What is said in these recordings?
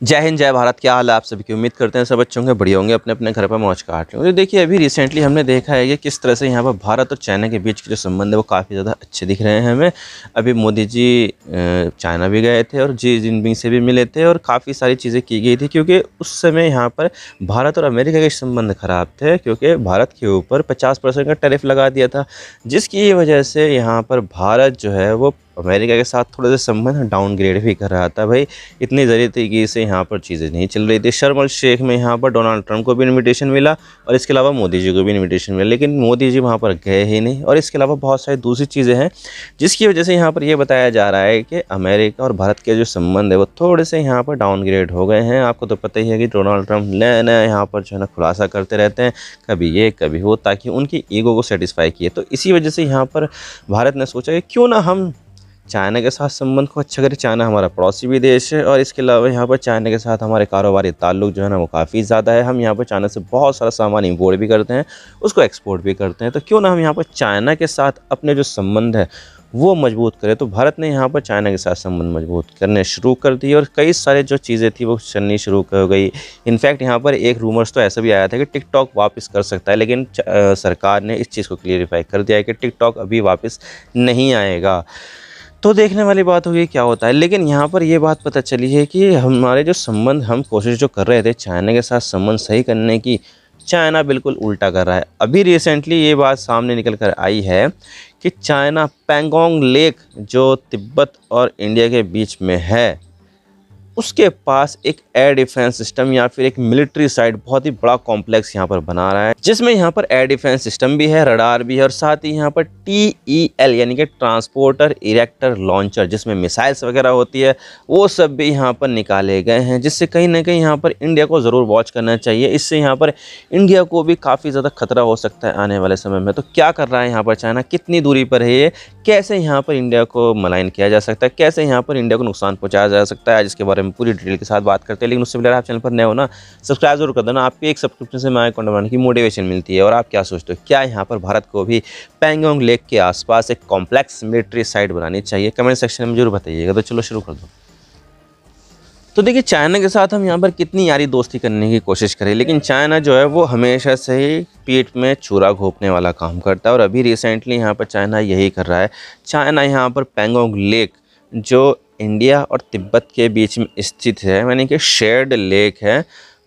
जय हिंद, जय भारत। क्या हाल है आप सभी की? उम्मीद करते हैं सब अच्छे होंगे, बढ़िया होंगे, अपने अपने घर पर मौज काट रहे होंगे। तो देखिए, अभी रिसेंटली हमने देखा है कि किस तरह से यहाँ पर भारत और चाइना के बीच के जो संबंध है वो काफ़ी ज़्यादा अच्छे दिख रहे हैं हमें। अभी मोदी जी चाइना भी गए थे और जी जिनपिंग से भी मिले थे और काफ़ी सारी चीज़ें की गई थी, क्योंकि उस समय यहाँ पर भारत और अमेरिका के संबंध खराब थे, क्योंकि भारत के ऊपर 50% का टैरिफ लगा दिया था, जिसकी वजह से यहाँ पर भारत जो है वो अमेरिका के साथ थोड़े से संबंध डाउनग्रेड भी कर रहा था। भाई, इतनी ज़रूरी तरीके से यहाँ पर चीज़ें नहीं चल रही थी। शर्म अल शेख में यहाँ पर डोनाल्ड ट्रंप को भी इनविटेशन मिला और इसके अलावा मोदी जी को भी इनविटेशन मिला, लेकिन मोदी जी वहाँ पर गए ही नहीं। और इसके अलावा बहुत सारी दूसरी चीज़ें हैं जिसकी वजह से यहाँ पर ये बताया जा रहा है कि अमेरिका और भारत के जो संबंध है वो थोड़े से यहाँ पर डाउनग्रेड हो गए हैं। आपको तो पता ही है कि डोनाल्ड ट्रंप नया नया यहाँ पर जो है ना खुलासा करते रहते हैं, कभी ये कभी वो, ताकि उनकी ईगो को सेटिस्फाई किए। तो इसी वजह से यहाँ पर भारत ने सोचा कि क्यों ना हम चाइना के साथ संबंध को अच्छा करें। चाइना हमारा पड़ोसी भी देश है और इसके अलावा यहाँ पर चाइना के साथ हमारे कारोबारी ताल्लुक जो है ना वो काफ़ी ज़्यादा है। हम यहाँ पर चाइना से बहुत सारा सामान इंपोर्ट भी करते हैं, उसको एक्सपोर्ट भी करते हैं। तो क्यों ना हम यहाँ पर चाइना के साथ अपने जो संबंध है वो मजबूत करें। तो भारत ने यहाँ पर चाइना के साथ संबंध मजबूत करने शुरू कर दिए और कई सारे जो चीज़ें थी वो चलनी शुरू हो गई। इनफैक्ट यहाँ पर एक रूमर्स तो ऐसा भी आया था कि टिकटॉक वापस कर सकता है, लेकिन सरकार ने इस चीज़ को क्लियरिफाई कर दिया है कि टिकटॉक अभी वापस नहीं आएगा। तो देखने वाली बात होगी क्या होता है। लेकिन यहाँ पर ये बात पता चली है कि हमारे जो संबंध, हम कोशिश जो कर रहे थे चाइना के साथ संबंध सही करने की, चाइना बिल्कुल उल्टा कर रहा है। अभी रिसेंटली ये बात सामने निकल कर आई है कि चाइना पैंगोंग लेक जो तिब्बत और इंडिया के बीच में है, उसके पास एक एयर डिफेंस सिस्टम या फिर एक मिलिट्री साइट बहुत ही बड़ा कॉम्प्लेक्स यहाँ पर बना रहा है, जिसमें यहाँ पर एयर डिफेंस सिस्टम भी है, रडार भी है और साथ ही यहाँ पर TEL यानी कि ट्रांसपोर्टर इरेक्टर लॉन्चर, जिसमें मिसाइल्स वगैरह होती है, वो सब भी यहाँ पर निकाले गए हैं, जिससे कहीं ना कहीं यहाँ पर इंडिया को ज़रूर वॉच करना चाहिए। इससे यहाँ पर इंडिया को भी काफ़ी ज़्यादा खतरा हो सकता है आने वाले समय में। तो क्या कर रहा है यहाँ पर चाइना, कितनी दूरी पर है ये, कैसे यहाँ पर इंडिया को मलाइन किया जा सकता है, कैसे यहाँ पर इंडिया को नुकसान पहुँचाया जा सकता है, जिसके बारे में पूरी डिटेल के साथ बात करते हैं। लेकिन उससे पहले आप चैनल पर नए हो ना, सब्सक्राइब जरूर कर देना। आपके एक सब्सक्रिप्शन से मैं कंटेंट बनाने की मोटिवेशन मिलती है। और आप क्या सोचते हो, क्या यहाँ पर भारत को भी पैंगोंग लेक के आसपास एक कॉम्प्लेक्स मिलिट्री साइट बनानी चाहिए? कमेंट सेक्शन में जरूर बताइएगा। तो चलो शुरू कर दो। तो देखिए, चाइना के साथ हम यहाँ पर कितनी यारी दोस्ती करने की कोशिश करें, लेकिन चाइना जो है वो हमेशा से ही पीठ में छुरा घोंपने वाला काम करता है। और अभी रिसेंटली यहाँ पर चाइना यही कर रहा है। चाइना यहाँ पर पैंगोंग लेक जो इंडिया और तिब्बत के बीच में स्थित है, यानी कि शेयर्ड लेक है,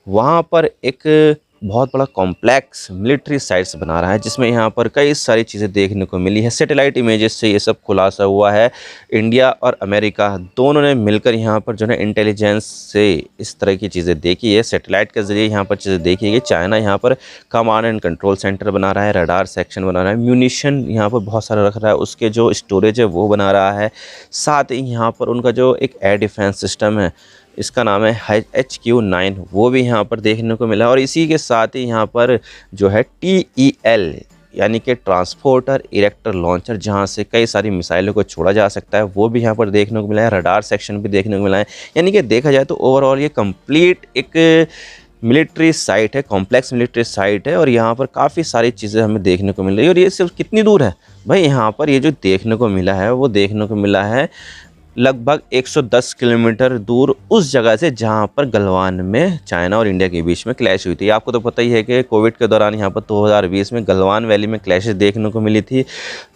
वहाँ पर एक बहुत बड़ा कॉम्प्लेक्स मिलिट्री साइट्स बना रहा है, जिसमें यहाँ पर कई सारी चीज़ें देखने को मिली है। सैटेलाइट इमेजेस से ये सब खुलासा हुआ है। इंडिया और अमेरिका दोनों ने मिलकर यहाँ पर जो है इंटेलिजेंस से इस तरह की चीज़ें देखी है, सैटेलाइट के ज़रिए यहाँ पर चीज़ें देखी है। चाइना यहाँ पर कमांड एंड कंट्रोल सेंटर बना रहा है, रडार सेक्शन बना रहा है, म्यूनिशन यहाँ पर बहुत सारा रख रहा है, उसके जो स्टोरेज है वो बना रहा है। साथ ही यहाँ पर उनका जो एक एयर डिफेंस सिस्टम है, इसका नाम है HQ-9, वो भी यहाँ पर देखने को मिला। और इसी के साथ ही यहाँ पर जो है TEL यानी कि ट्रांसपोर्टर इरेक्टर लॉन्चर, जहाँ से कई सारी मिसाइलों को छोड़ा जा सकता है, वो भी यहाँ पर देखने को मिला है। रडार सेक्शन भी देखने को मिला है। यानी कि देखा जाए तो ओवरऑल ये कंप्लीट एक मिलिट्री साइट है, कॉम्प्लेक्स मिलिट्री साइट है। और यहाँ पर काफ़ी सारी चीज़ें हमें देखने को मिल रही है। और ये सिर्फ कितनी दूर है भाई, यहाँ पर ये जो देखने को मिला है वो देखने को मिला है लगभग 110 किलोमीटर दूर, उस जगह से जहां पर गलवान में चाइना और इंडिया के बीच में क्लैश हुई थी। आपको तो पता ही है कि कोविड के दौरान यहां पर 2020 में गलवान वैली में क्लैशेस देखने को मिली थी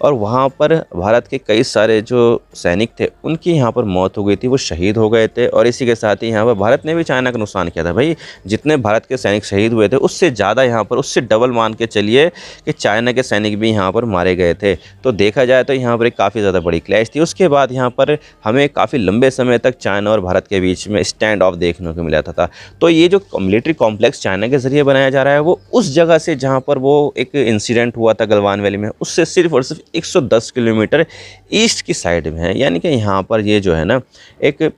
और वहां पर भारत के कई सारे जो सैनिक थे उनकी यहां पर मौत हो गई थी, वो शहीद हो गए थे। और इसी के साथ ही यहाँ पर भारत ने भी चाइना का नुकसान किया था। भाई, जितने भारत के सैनिक शहीद हुए थे उससे ज़्यादा यहाँ पर, उससे डबल मान के चलिए कि चाइना के सैनिक भी यहाँ पर मारे गए थे। तो देखा जाए तो यहाँ पर एक काफ़ी ज़्यादा बड़ी क्लैश थी। उसके बाद यहाँ पर हमें काफ़ी लंबे समय तक चाइना और भारत के बीच में स्टैंड ऑफ देखने को मिला था। तो ये जो मिलिट्री कॉम्प्लेक्स चाइना के ज़रिए बनाया जा रहा है वो उस जगह से जहाँ पर वो एक इंसिडेंट हुआ था गलवान वैली में, उससे सिर्फ और सिर्फ 110 किलोमीटर ईस्ट की साइड में है। यानी कि यहाँ पर ये जो है ना एक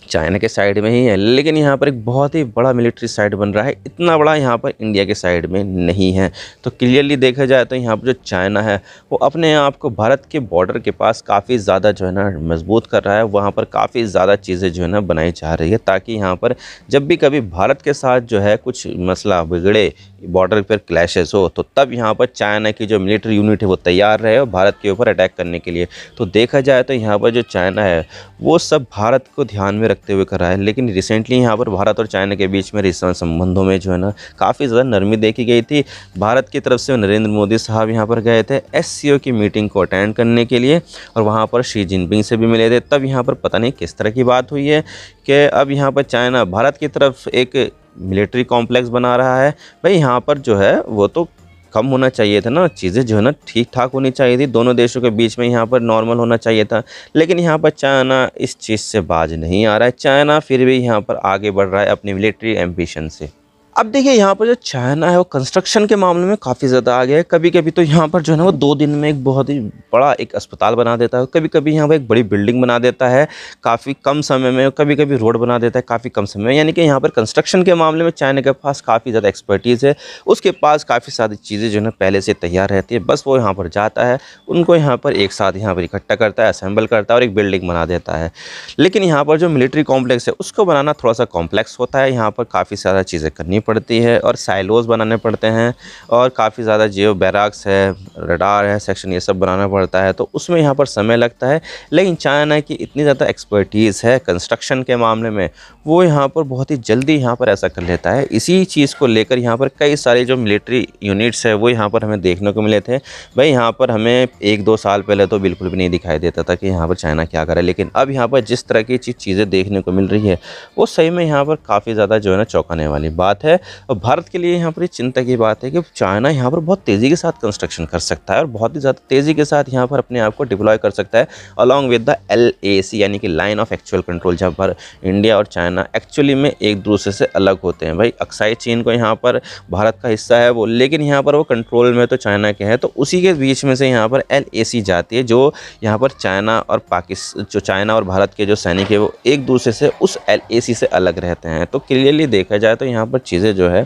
चाइना के साइड में ही है, लेकिन यहाँ पर एक बहुत ही बड़ा मिलिट्री साइट बन रहा है। इतना बड़ा यहाँ पर इंडिया के साइड में नहीं है। तो क्लियरली देखा जाए तो यहाँ पर जो चाइना है वो अपने आप को भारत के बॉर्डर के पास काफ़ी ज़्यादा जो है ना मजबूत कर रहा है। वहाँ पर काफ़ी ज़्यादा चीज़ें जो है ना बनाई जा रही है, ताकि यहाँ पर जब भी कभी भारत के साथ जो है कुछ मसला बिगड़े, बॉर्डर पर क्लैशेस हो, तो तब यहाँ पर चाइना की जो मिलिट्री यूनिट है वो तैयार रहे और भारत के ऊपर अटैक करने के लिए। तो देखा जाए तो यहाँ पर जो चाइना है वो सब भारत को ध्यान में रखते हुए करा है। लेकिन रिसेंटली यहाँ पर भारत और चाइना के बीच में संबंधों में जो है ना काफ़ी ज़्यादा नरमी देखी गई थी। भारत की तरफ से नरेंद्र मोदी साहब यहाँ पर गए थे SCO की मीटिंग को अटेंड करने के लिए और वहाँ पर शी जिनपिंग से भी मिले थे। तब यहाँ पर पता नहीं किस तरह की बात हुई है कि अब यहाँ पर चाइना भारत की तरफ एक मिलिट्री कॉम्प्लेक्स बना रहा है। भाई यहाँ पर जो है वो तो कम होना चाहिए था ना, चीज़ें जो है ना ठीक ठाक होनी चाहिए थी, दोनों देशों के बीच में यहाँ पर नॉर्मल होना चाहिए था। लेकिन यहाँ पर चाइना इस चीज़ से बाज नहीं आ रहा है। चाइना फिर भी यहाँ पर आगे बढ़ रहा है अपनी मिलिट्री एम्बिशन से। अब देखिए यहाँ पर जो चाइना है वो कंस्ट्रक्शन के मामले में काफ़ी ज़्यादा आगे है। कभी कभी तो यहाँ पर जो है ना वो 2 दिन में एक बहुत ही बड़ा एक अस्पताल बना देता है, कभी कभी यहाँ पर एक बड़ी बिल्डिंग बना देता है काफ़ी कम समय में, कभी कभी रोड बना देता है काफ़ी कम समय में। यानी कि यहाँ पर कंस्ट्रक्शन के मामले में चाइना के पास काफ़ी ज़्यादा एक्सपर्टीज़ है। उसके पास काफ़ी सारी चीज़ें जो है ना पहले से तैयार रहती है, बस वो यहाँ पर जाता है, उनको यहाँ पर एक साथ यहाँ पर इकट्ठा करता है, असेंबल करता है और एक बिल्डिंग बना देता है। लेकिन यहाँ पर जो मिलिट्री कॉम्प्लेक्स है उसको बनाना थोड़ा सा कॉम्प्लेक्स होता है। यहाँ पर काफ़ी सारा चीज़ें करनी पड़ती है और साइलोज़ बनाने पड़ते हैं और काफ़ी ज़्यादा जियो बैरक्स है, रडार है, सेक्शन, ये सब बनाना पड़ता है, तो उसमें यहाँ पर समय लगता है। लेकिन चाइना की इतनी ज़्यादा एक्सपर्टीज़ है कंस्ट्रक्शन के मामले में, वो यहाँ पर बहुत ही जल्दी यहाँ पर ऐसा कर लेता है। इसी चीज़ को लेकर यहाँ पर कई सारे जो मिलिट्री यूनिट्स है वो यहाँ पर हमें देखने को मिले थे। भाई यहाँ पर हमें 1-2 साल पहले तो बिल्कुल भी नहीं दिखाई देता था कि यहाँ पर चाइना क्या करे, लेकिन अब यहाँ पर जिस तरह की चीज़ें देखने को मिल रही है वो सही में यहाँ पर काफ़ी ज़्यादा जो है ना चौंकाने वाली बात है। और भारत के लिए यहाँ पर चिंता की बात है कि चाइना यहाँ पर बहुत तेज़ी के साथ कंस्ट्रक्शन कर सकता है और बहुत ही ज़्यादा तेज़ी के साथ यहाँ पर अपने आप को डिप्लॉय कर सकता है अलॉन्ग विद द LAC यानी कि लाइन ऑफ एक्चुअल कंट्रोल, जहाँ पर इंडिया और चाइना एक्चुअली में एक दूसरे से अलग होते हैं। भाई अक्साई चीन को यहाँ पर भारत का हिस्सा है वो, लेकिन यहाँ पर वो कंट्रोल में तो चाइना के है, तो उसी के बीच में से यहाँ पर LAC जाती है, जो यहाँ पर चाइना और पाकिस्तान, जो चाइना और भारत के जो सैनिक है वो एक दूसरे से उस LAC से अलग रहते हैं। तो क्लियरली देखा जाए तो यहाँ पर चीज़ें जो है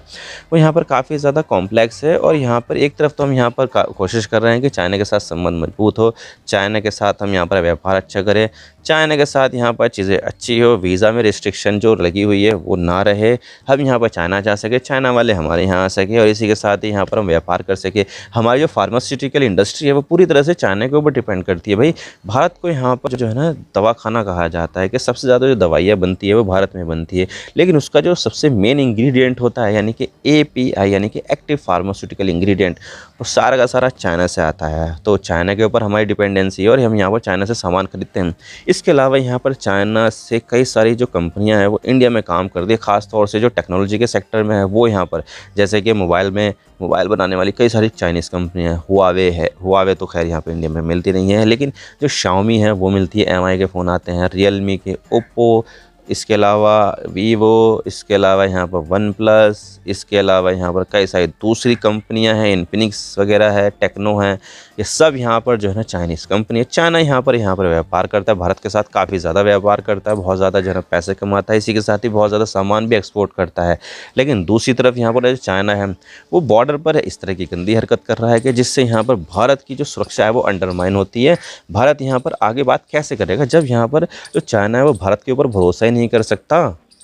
वो यहाँ पर काफ़ी ज़्यादा कॉम्प्लेक्स है। और यहाँ पर एक तरफ तो हम यहाँ पर कोशिश कर रहे हैं कि चाइना के साथ संबंध मजबूत हो, चाइना के साथ हम यहाँ पर व्यापार अच्छा करें, चाइना के साथ यहाँ पर चीज़ें अच्छी हो, वीज़ा में रिस्ट्रिक्शन जो लगी हुई है वो ना रहे, हम यहाँ पर चाइना जा सके, चाइना वाले हमारे यहाँ आ सके और इसी के साथ ही यहाँ पर हम व्यापार कर सके। हमारी जो फार्मास्यूटिकल इंडस्ट्री है वो पूरी तरह से चाइना के ऊपर डिपेंड करती है। भाई भारत को यहाँ पर जो है ना दवाखाना कहा जाता है कि सबसे ज़्यादा जो दवाइयाँ बनती है वो भारत में बनती है, लेकिन उसका जो सबसे मेन इंग्रेडिएंट होता है यानी कि API यानी कि एक्टिव फार्मास्यूटिकल इंग्रेडिएंट, वो सारा का सारा चाइना से आता है। तो चाइना के ऊपर हमारी डिपेंडेंसी है और हम यहाँ पर चाइना से सामान खरीदते हैं। इसके अलावा यहाँ पर चाइना से कई सारी जो कंपनियां हैं वो इंडिया में काम कर रही है, ख़ास तौर से जो टेक्नोलॉजी के सेक्टर में है वो यहाँ पर, जैसे कि मोबाइल बनाने वाली कई सारी चाइनीज़ कंपनियां हैं। हुआवे तो खैर यहाँ पर इंडिया में मिलती नहीं है, लेकिन जो शाओमी है वो मिलती है, MI के फ़ोन आते हैं, रियलमी के, ओप्पो, इसके अलावा वीवो, इसके अलावा यहाँ पर वन प्लस, इसके अलावा यहाँ पर कई सारी दूसरी कंपनियाँ हैं, इन्फिनिक्स वगैरह है, टेक्नो है, ये सब यहाँ पर जो है ना चाइनीज़ कंपनी है। चाइना यहाँ पर व्यापार करता है, भारत के साथ काफ़ी ज़्यादा व्यापार करता है, बहुत ज़्यादा जो है ना पैसे कमाता है, इसी के साथ ही बहुत ज़्यादा सामान भी एक्सपोर्ट करता है। लेकिन दूसरी तरफ यहाँ पर जो चाइना है वो बॉर्डर पर इस तरह की गंदी हरकत कर रहा है कि जिससे यहाँ पर भारत की जो सुरक्षा है वो अंडरमाइन होती है। भारत यहाँ पर आगे बात कैसे करेगा जब यहाँ पर जो चाइना है वो भारत के ऊपर भरोसा ही नहीं कर सकता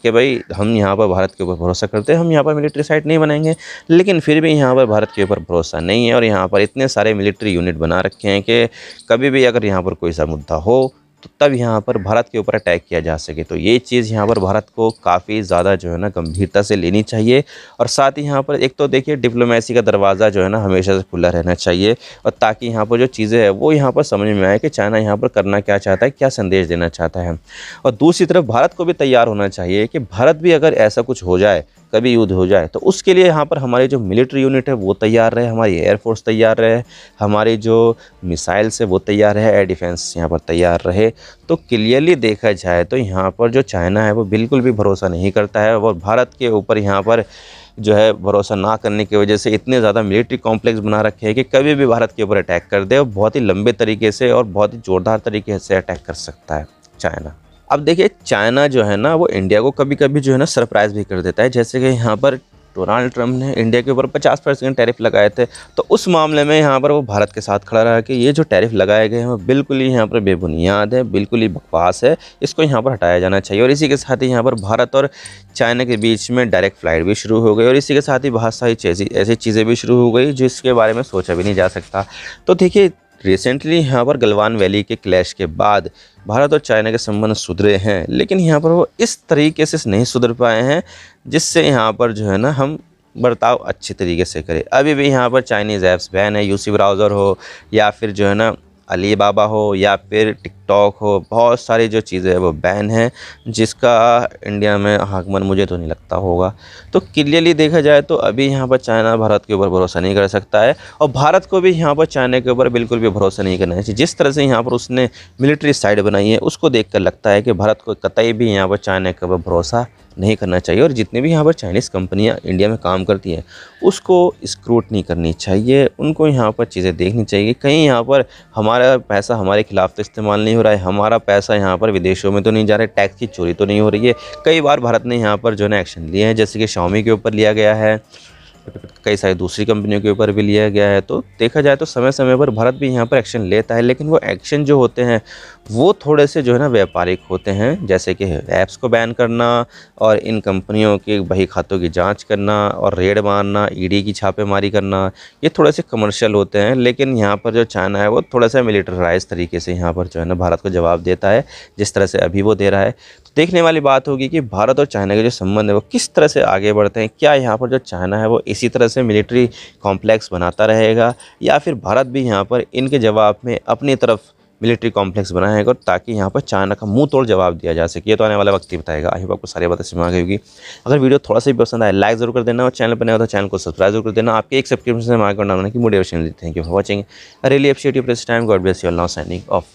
कि भाई हम यहाँ पर भारत के ऊपर भरोसा करते हैं, हम यहाँ पर मिलिट्री साइट नहीं बनाएंगे। लेकिन फिर भी यहाँ पर भारत के ऊपर भरोसा नहीं है और यहाँ पर इतने सारे मिलिट्री यूनिट बना रखे हैं कि कभी भी अगर यहाँ पर कोई सा मुद्दा हो तो तब यहाँ पर भारत के ऊपर अटैक किया जा सके। तो ये चीज़ यहाँ पर भारत को काफ़ी ज़्यादा जो है ना गंभीरता से लेनी चाहिए। और साथ ही यहाँ पर एक तो देखिए डिप्लोमेसी का दरवाज़ा जो है ना हमेशा से खुला रहना चाहिए, और ताकि यहाँ पर जो चीज़ें हैं वो यहाँ पर समझ में आए कि चाइना यहाँ पर करना क्या चाहता है, क्या संदेश देना चाहता है। और दूसरी तरफ भारत को भी तैयार होना चाहिए कि भारत भी अगर ऐसा कुछ हो जाए, कभी युद्ध हो जाए, तो उसके लिए यहाँ पर हमारी जो मिलिट्री यूनिट है वो तैयार रहे, हमारी एयरफोर्स तैयार रहे, हमारी जो मिसाइल्स है वो तैयार रहे, एयर डिफेंस यहाँ पर तैयार रहे। तो क्लियरली देखा जाए तो यहाँ पर जो चाइना है वो बिल्कुल भी भरोसा नहीं करता है और भारत के ऊपर यहाँ पर जो है भरोसा ना करने की वजह से इतने ज़्यादा मिलिट्री कॉम्प्लेक्स बना रखे हैं कि कभी भी भारत के ऊपर अटैक कर दे और बहुत ही लंबे तरीके से और बहुत ही ज़ोरदार तरीके से अटैक कर सकता है चाइना। अब देखिए चाइना जो है ना वो इंडिया को कभी कभी जो है ना सरप्राइज़ भी कर देता है। जैसे कि यहाँ पर डोनाल्ड ट्रम्प ने इंडिया के ऊपर 50% टैरिफ लगाए थे, तो उस मामले में यहाँ पर वो भारत के साथ खड़ा रहा कि ये जो टैरिफ लगाए गए हैं वो बिल्कुल ही यहाँ पर बेबुनियाद है, बिल्कुल ही बकवास है, इसको यहाँ पर हटाया जाना चाहिए। और इसी के साथ ही यहाँ पर भारत और चाइना के बीच में डायरेक्ट फ़्लाइट भी शुरू हो गई और इसी के साथ ही बहुत सारी ऐसी चीज़ें भी शुरू हो गई जिसके बारे में सोचा भी नहीं जा सकता। तो देखिए रिसेंटली यहाँ पर गलवान वैली के क्लैश के बाद भारत और चाइना के संबंध सुधरे हैं, लेकिन यहाँ पर वो इस तरीके से नहीं सुधर पाए हैं जिससे यहाँ पर जो है ना हम बर्ताव अच्छे तरीके से करें। अभी भी यहाँ पर चाइनीज़ ऐप्स बैन है, यूसी ब्राउज़र हो या फिर जो है ना अली बाबा हो या फिर टिकटॉक हो, बहुत सारी जो चीज़ें हैं वो बैन है, जिसका इंडिया में आगमन मुझे तो नहीं लगता होगा। तो क्लियरली देखा जाए तो अभी यहाँ पर चाइना भारत के ऊपर भरोसा नहीं कर सकता है और भारत को भी यहाँ पर चाइना के ऊपर बिल्कुल भी भरोसा नहीं करना चाहिए। जिस तरह से यहाँ पर उसने मिलिट्री साइड बनाई है उसको देखकर लगता है कि भारत को कतई भी यहाँ पर चाइना के ऊपर भरोसा नहीं करना चाहिए और जितने भी यहाँ पर चाइनीज़ कंपनियाँ इंडिया में काम करती हैं उसको स्क्रूटनी करनी चाहिए, उनको यहाँ पर चीज़ें देखनी चाहिए कहीं यहाँ पर हमारा पैसा हमारे खिलाफ तो इस्तेमाल नहीं हो रहा है, हमारा पैसा यहाँ पर विदेशों में तो नहीं जा रहा है, टैक्स की चोरी तो नहीं हो रही है। कई बार भारत ने यहाँ पर जो है ना एक्शन लिए हैं, जैसे कि Xiaomi के ऊपर लिया गया है, कई सारी दूसरी कंपनियों के ऊपर भी लिया गया है। तो देखा जाए तो समय समय पर भारत भी यहाँ पर एक्शन लेता है, लेकिन वो एक्शन जो होते हैं वो थोड़े से जो है ना व्यापारिक होते हैं, जैसे कि ऐप्स को बैन करना और इन कंपनियों के बही खातों की जांच करना और रेड मारना, ईडी की छापेमारी करना, ये थोड़े से कमर्शियल होते हैं। लेकिन यहाँ पर जो चाइना है वो थोड़ा सा मिलिटराइज तरीके से यहाँ पर जो है ना भारत को जवाब देता है, जिस तरह से अभी वो दे रहा है। तो देखने वाली बात होगी कि भारत और चाइना के जो संबंध है वो किस तरह से आगे बढ़ते हैं। क्या यहाँ पर जो चाइना है वो इसी तरह से मिलिट्री कॉम्प्लेक्स बनाता रहेगा या फिर भारत भी यहाँ पर इनके जवाब में अपनी तरफ मिलिट्री कॉम्प्लेक्स बनाएगा ताकि यहाँ पर चाइना का मुंह तोड़ जवाब दिया जा सके। ये तो आने वाला वक्त ही बताएगा। आई होप आपको सारी बातें समझ आ गई होगी। अगर वीडियो थोड़ा सा भी पसंद आए लाइक जरूर कर देना और चैनल पर नया हो तो चैनल को सब्सक्राइब जरूर कर देना। आपके एक सब्सक्रिप्शन से हमारे को डालने की मोटिवेशन मिलती है। Thank you for watching. I really appreciate your press time. God bless you all. Now signing off.